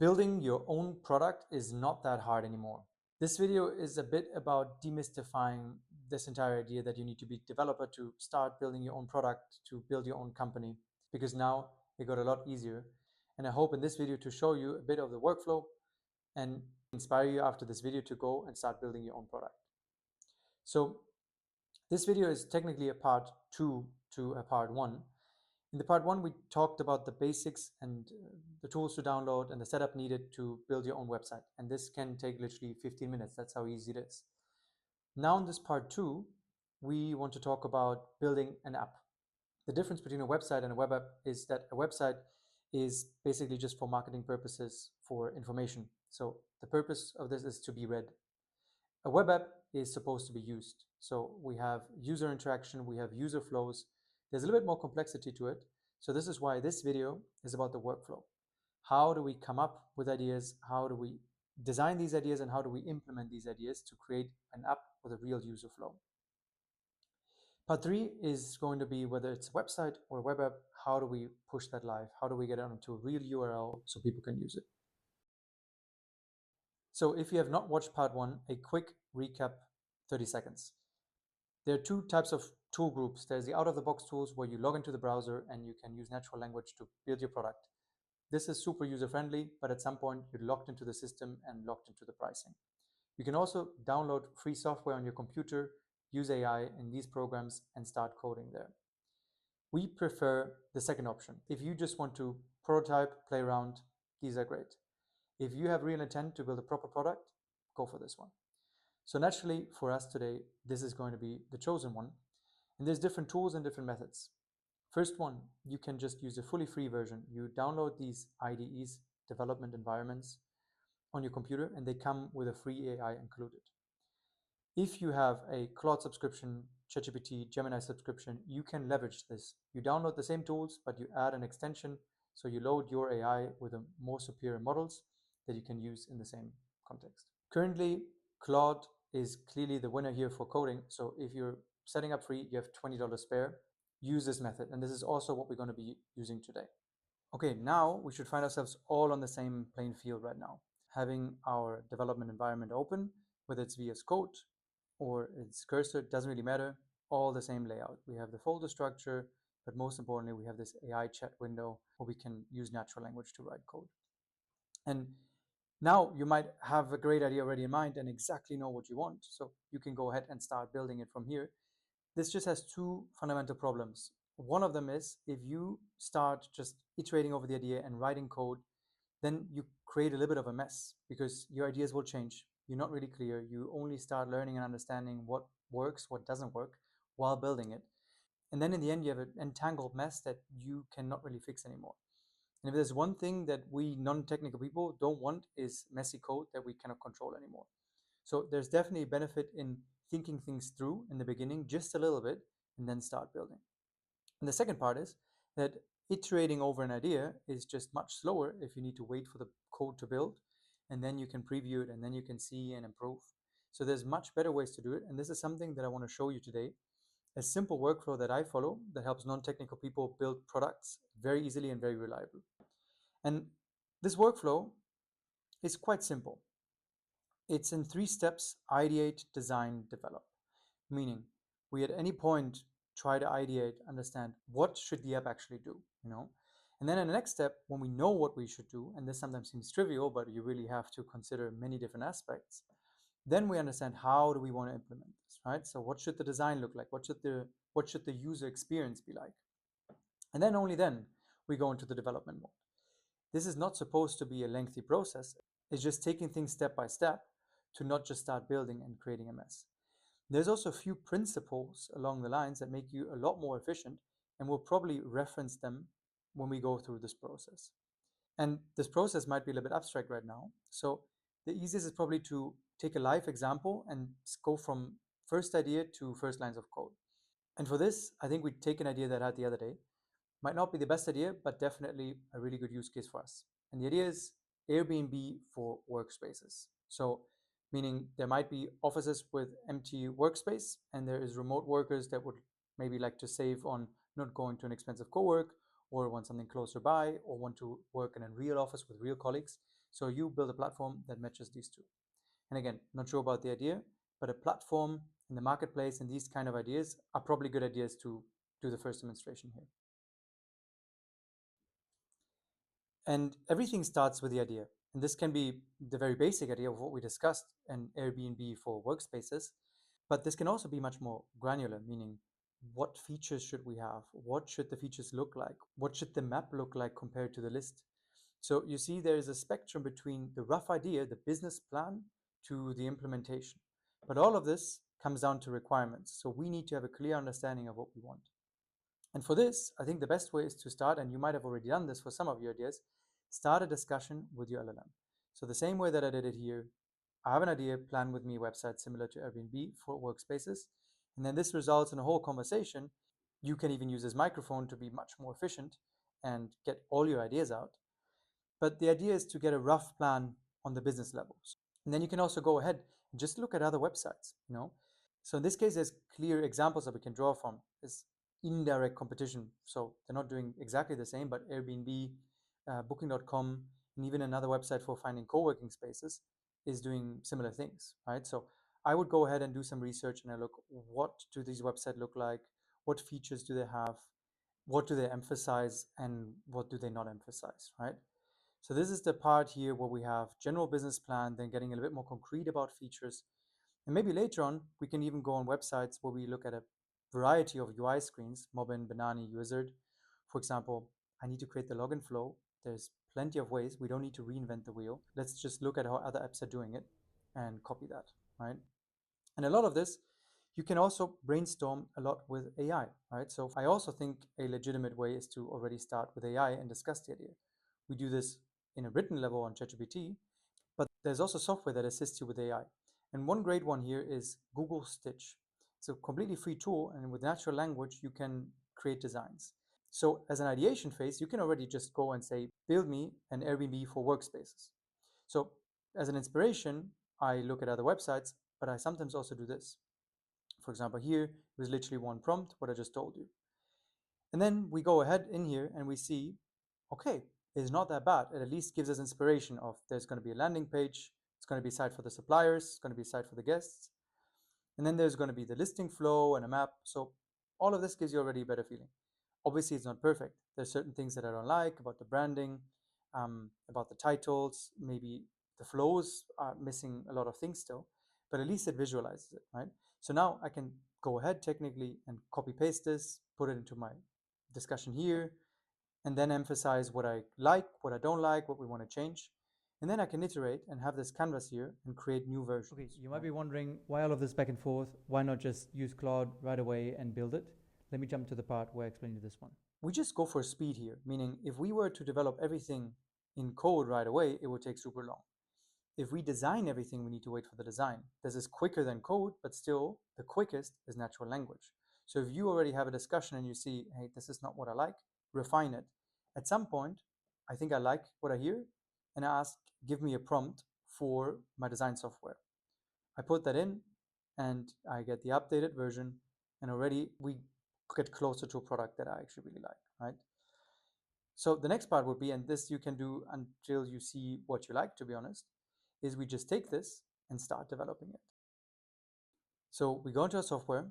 Building your own product is not that hard anymore. This video is a bit about demystifying this entire idea that you need to be a developer to start building your own product, to build your own company, because now it got a lot easier. And I hope in this video to show you a bit of the workflow and inspire you after this video to go and start building your own product. So this video is technically a part 2 to a part 1. In the part 1, we talked about the basics and the tools to download and the setup needed to build your own website. And this can take literally 15 minutes. That's how easy it is. Now in this part 2, we want to talk about building an app. The difference between a website and a web app is that a website is basically just for marketing purposes, for information. So the purpose of this is to be read. A web app is supposed to be used. So we have user interaction, we have user flows. There's a little bit more complexity to it. So this is why this video is about the workflow. How do we come up with ideas? How do we design these ideas? And how do we implement these ideas to create an app with a real user flow? Part 3 is going to be whether it's a website or a web app, how do we push that live? How do we get it onto a real URL so people can use it? So if you have not watched part 1, a quick recap, 30 seconds. There are two types of tool groups. There's the out-of-the-box tools where you log into the browser and you can use natural language to build your product. This is super user-friendly, but at some point you're locked into the system and locked into the pricing. You can also download free software on your computer, use AI in these programs, and start coding there. We prefer the second option. If you just want to prototype, play around, these are great. If you have real intent to build a proper product, go for this one. So naturally, for us today, this is going to be the chosen one. And there's different tools and different methods. First one, you can just use a fully free version. You download these IDEs, development environments, on your computer, and they come with a free AI included. If you have a Claude subscription, ChatGPT, Gemini subscription, you can leverage this. You download the same tools, but you add an extension. So you load your AI with a more superior models that you can use in the same context. Currently, Claude is clearly the winner here for coding. So if you're setting up free, you have $20 spare, use this method. And this is also what we're going to be using today. Okay, now we should find ourselves all on the same playing field right now. Having our development environment open, whether it's VS Code or it's Cursor, doesn't really matter, all the same layout. We have the folder structure, but most importantly, we have this AI chat window where we can use natural language to write code. And now you might have a great idea already in mind and exactly know what you want. So you can go ahead and start building it from here. This just has two fundamental problems. One of them is if you start just iterating over the idea and writing code, then you create a little bit of a mess because your ideas will change. You're not really clear. You only start learning and understanding what works, what doesn't work while building it. And then in the end, you have an entangled mess that you cannot really fix anymore. And if there's one thing that we non-technical people don't want is messy code that we cannot control anymore. So there's definitely a benefit in thinking things through in the beginning just a little bit and then start building. And the second part is that iterating over an idea is just much slower if you need to wait for the code to build and then you can preview it and then you can see and improve. So there's much better ways to do it. And this is something that I want to show you today. A simple workflow that I follow that helps non-technical people build products very easily and very reliably. And this workflow is quite simple. It's in 3 steps: ideate, design, develop. Meaning, we at any point try to ideate, understand what should the app actually do, And then in the next step, when we know what we should do, and this sometimes seems trivial, but you really have to consider many different aspects, then we understand how do we want to implement this, right? So what should the design look like? What should the user experience be like? And then only then we go into the development mode. This is not supposed to be a lengthy process. It's just taking things step by step to not just start building and creating a mess. There's also a few principles along the lines that make you a lot more efficient, and we'll probably reference them when we go through this process. And this process might be a little bit abstract right now. So the easiest is probably to take a live example and go from first idea to first lines of code. And for this, I think we take an idea that I had the other day. Might not be the best idea, but definitely a really good use case for us. And the idea is Airbnb for workspaces. So meaning there might be offices with empty workspace and there is remote workers that would maybe like to save on not going to an expensive co-work or want something closer by, or want to work in a real office with real colleagues. So you build a platform that matches these two. And again, not sure about the idea, but a platform in the marketplace and these kind of ideas are probably good ideas to do the first demonstration here. And everything starts with the idea. And this can be the very basic idea of what we discussed in Airbnb for workspaces, but this can also be much more granular, meaning what features should we have? What should the features look like? What should the map look like compared to the list? So you see there is a spectrum between the rough idea, the business plan, to the implementation. But all of this comes down to requirements. So we need to have a clear understanding of what we want. And for this, I think the best way is to start, and you might have already done this for some of your ideas, start a discussion with your LLM. So the same way that I did it here, I have an idea, plan with me website similar to Airbnb for workspaces. And then this results in a whole conversation. You can even use this microphone to be much more efficient and get all your ideas out. But the idea is to get a rough plan on the business levels. And then you can also go ahead and just look at other websites. So in this case, there's clear examples that we can draw from. Is indirect competition. So they're not doing exactly the same, but Airbnb, Booking.com, and even another website for finding co-working spaces is doing similar things, right? So I would go ahead and do some research and I look, what do these websites look like? What features do they have? What do they emphasize and what do they not emphasize, right? So this is the part here where we have general business plan, then getting a little bit more concrete about features. And maybe later on, we can even go on websites where we look at a variety of UI screens, Mobbin, Banani, Wizard. For example, I need to create the login flow. There's plenty of ways. We don't need to reinvent the wheel. Let's just look at how other apps are doing it and copy that, right? And a lot of this, you can also brainstorm a lot with AI, right? So I also think a legitimate way is to already start with AI and discuss the idea. We do this in a written level on ChatGPT, but there's also software that assists you with AI. And one great one here is Google Stitch. It's a completely free tool, and with natural language, you can create designs. So as an ideation phase, you can already just go and say, build me an Airbnb for workspaces. So as an inspiration, I look at other websites, but I sometimes also do this. For example, here it was literally one prompt, what I just told you. And then we go ahead in here and we see, okay, it's not that bad. It at least gives us inspiration of there's going to be a landing page, it's going to be a site for the suppliers, it's going to be a site for the guests, and then there's going to be the listing flow and a map. So all of this gives you already a better feeling. Obviously, it's not perfect. There's certain things that I don't like about the branding, about the titles, maybe the flows are missing a lot of things still, but at least it visualizes it, right? So now I can go ahead technically and copy paste this, put it into my discussion here, and then emphasize what I like, what I don't like, what we want to change. And then I can iterate and have this canvas here and create new versions. Okay, you might be wondering why all of this back and forth? Why not just use Claude right away and build it? Let me jump to the part where I explain you this one. We just go for speed here, meaning if we were to develop everything in code right away, it would take super long. If we design everything, we need to wait for the design. This is quicker than code, but still the quickest is natural language. So if you already have a discussion and you see, hey, this is not what I like, refine it. At some point, I think I like what I hear, and I ask, give me a prompt for my design software. I put that in and I get the updated version, and already we get closer to a product that I actually really like, right? So the next part would be, and this you can do until you see what you like, to be honest, is we just take this and start developing it. So we go into our software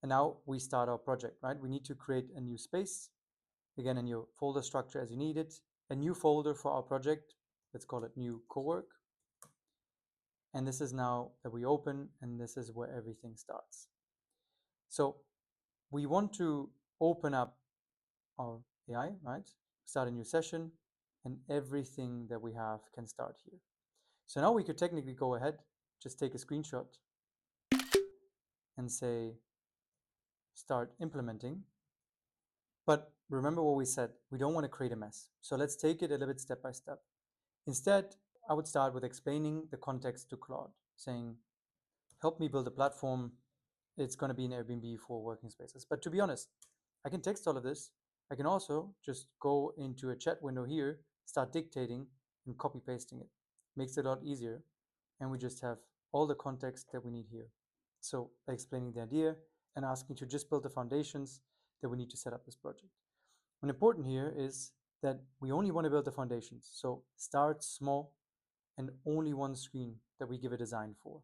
and now we start our project, right? We need to create a new space, again, in your folder structure as you need it, a new folder for our project. Let's call it new cowork. And this is now that we open, and this is where everything starts. So we want to open up our AI, right? Start a new session, and everything that we have can start here. So now we could technically go ahead, just take a screenshot and say, start implementing. But remember what we said, we don't want to create a mess. So let's take it a little bit step by step. Instead, I would start with explaining the context to Claude, saying, help me build a platform. It's going to be an Airbnb for working spaces. But to be honest, I can text all of this. I can also just go into a chat window here, start dictating and copy pasting it. Makes it a lot easier. And we just have all the context that we need here. So by explaining the idea and asking to just build the foundations that we need to set up this project. And important here is that we only want to build the foundations. So start small and only one screen that we give a design for.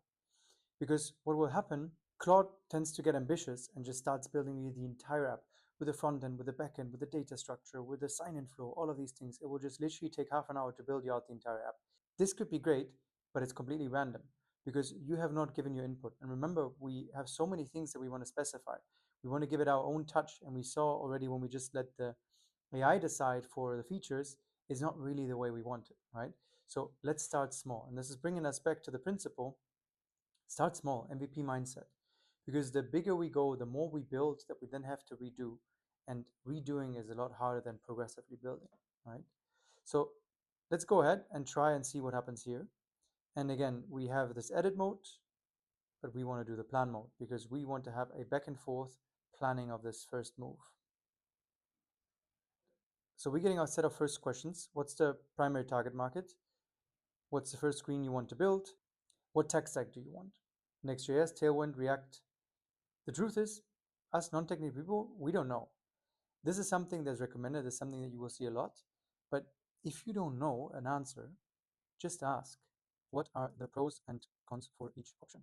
Because what will happen, Claude tends to get ambitious and just starts building the entire app with the front end, with the back end, with the data structure, with the sign-in flow, all of these things. It will just literally take half an hour to build you out the entire app. This could be great, but it's completely random because you have not given your input. And remember, we have so many things that we want to specify. We want to give it our own touch. And we saw already when we just let the AI decide for the features is not really the way we want it, right? So let's start small. And this is bringing us back to the principle, start small, MVP mindset. Because the bigger we go, the more we build that we then have to redo. And redoing is a lot harder than progressively building, right? So let's go ahead and try and see what happens here. And again, we have this edit mode, but we want to do the plan mode because we want to have a back and forth planning of this first move. So we're getting our set of first questions. What's the primary target market? What's the first screen you want to build? What tech stack do you want? Next.js, Tailwind, React. The truth is, us non-technical people, we don't know. This is something that's recommended, it's something that you will see a lot. But if you don't know an answer, just ask, what are the pros and cons for each option?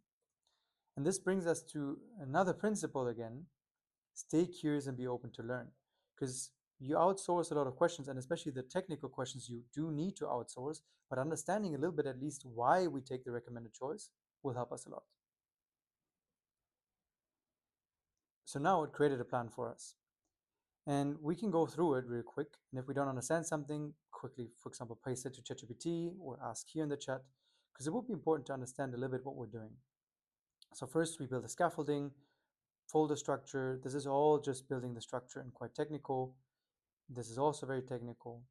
And this brings us to another principle again, stay curious and be open to learn. Because you outsource a lot of questions, and especially the technical questions you do need to outsource, but understanding a little bit at least why we take the recommended choice will help us a lot. So now it created a plan for us. And we can go through it real quick. And if we don't understand something, quickly, for example, paste it to ChatGPT or ask here in the chat, because it would be important to understand a little bit what we're doing. So first we build a scaffolding, folder structure. This is all just building the structure and quite technical. This is also very technical.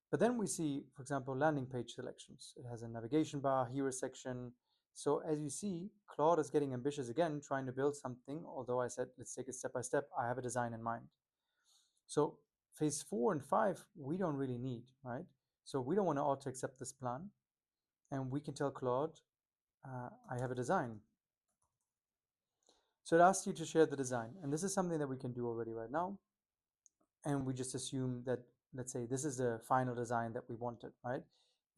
But then we see, for example, landing page selections. It has a navigation bar, hero section. So as you see, Claude is getting ambitious again, trying to build something. Although I said, let's take it step by step, I have a design in mind. So phase 4 and 5, we don't really need, right? So we don't want to auto accept this plan. And we can tell Claude, I have a design. So it asks you to share the design. And this is something that we can do already right now. And we just assume that, let's say, this is the final design that we wanted, right?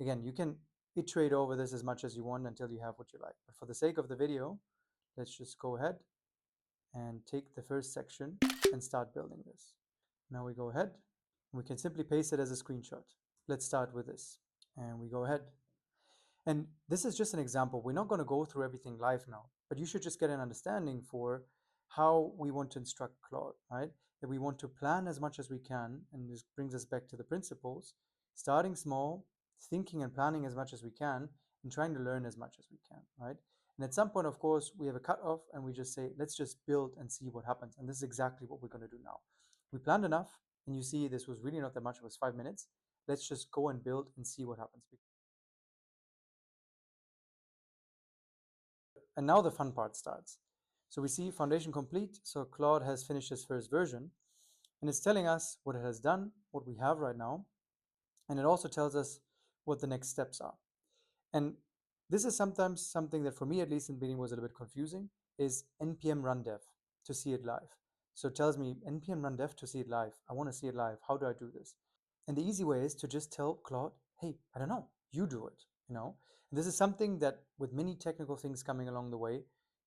Again, you can iterate over this as much as you want until you have what you like. But for the sake of the video, let's just go ahead and take the first section and start building this. Now we go ahead and we can simply paste it as a screenshot. Let's start with this. And we go ahead. And this is just an example. We're not going to go through everything live now, but you should just get an understanding for how we want to instruct Claude, right? That we want to plan as much as we can. And this brings us back to the principles, starting small, thinking and planning as much as we can, and trying to learn as much as we can, right? And at some point, of course, we have a cutoff and we just say, let's just build and see what happens. And this is exactly what we're going to do now. We planned enough, and you see this was really not that much, it was 5 minutes. Let's just go and build and see what happens. And now the fun part starts. So we see foundation complete. So Claude has finished his first version, and it's telling us what it has done, what we have right now. And it also tells us what the next steps are. And this is sometimes something that for me, at least in the beginning, was a little bit confusing, is npm run dev to see it live. So it tells me npm run dev to see it live. I want to see it live. How do I do this? And the easy way is to just tell Claude, hey, I don't know, you do it, you know? And this is something that with many technical things coming along the way,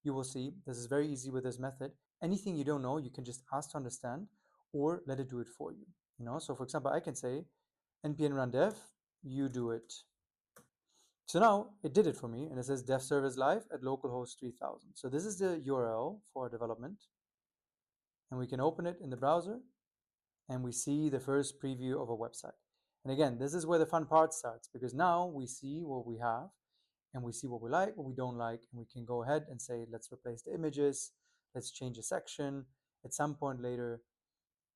you will see this is very easy with this method. Anything you don't know, you can just ask to understand or let it do it for you, you know? So for example, I can say npm run dev, you do it. So now it did it for me, and it says dev service live at localhost 3000. So this is the URL for development, and we can open it in the browser, and we see the first preview of a website. And again, this is where the fun part starts, because now we see what we have, and we see what we like, what we don't like, and we can go ahead and say, let's replace the images, let's change a section, at some point later,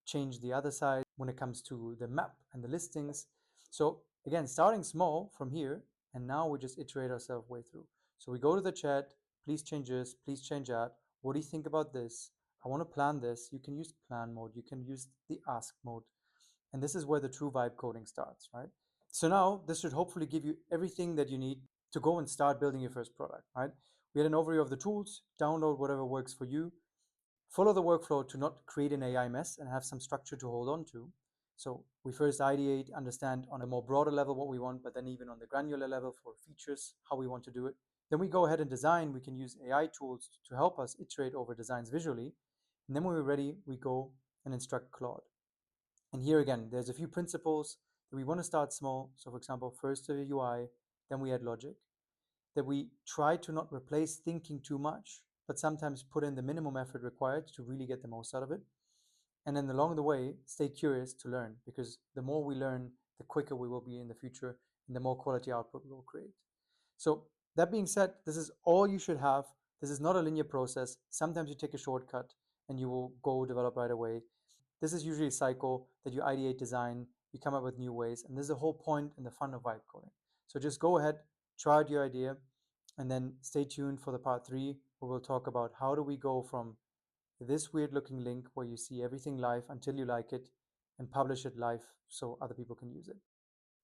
change the other side when it comes to the map and the listings. So again, starting small from here, and now we just iterate ourselves way through. So we go to the chat, please change this, please change that. What do you think about this? I want to plan this. You can use plan mode. You can use the ask mode. And this is where the true vibe coding starts, right? So now this should hopefully give you everything that you need to go and start building your first product, right? We had an overview of the tools, download whatever works for you. follow the workflow to not create an AI mess and have some structure to hold on to. So we first ideate, understand on a more broader level what we want, but then even on the granular level for features, how we want to do it. Then we go ahead and design. We can use AI tools to help us iterate over designs visually. And then when we're ready, we go and instruct Claude. And here again, there's a few principles that we want to start small. So for example, first the UI, then we add logic. That we try to not replace thinking too much, but sometimes put in the minimum effort required to really get the most out of it. And then along the way, stay curious to learn, because the more we learn, the quicker we will be in the future and the more quality output we will create. So that being said, this is all you should have. This is not a linear process. Sometimes you take a shortcut and you will go develop right away. This is usually a cycle that you ideate, design, you come up with new ways, and this is the whole point and the fun of vibe coding. So just go ahead, try out your idea, and then stay tuned for the part 3, where we'll talk about how do we go from this weird looking link where you see everything live until you like it and publish it live so other people can use it.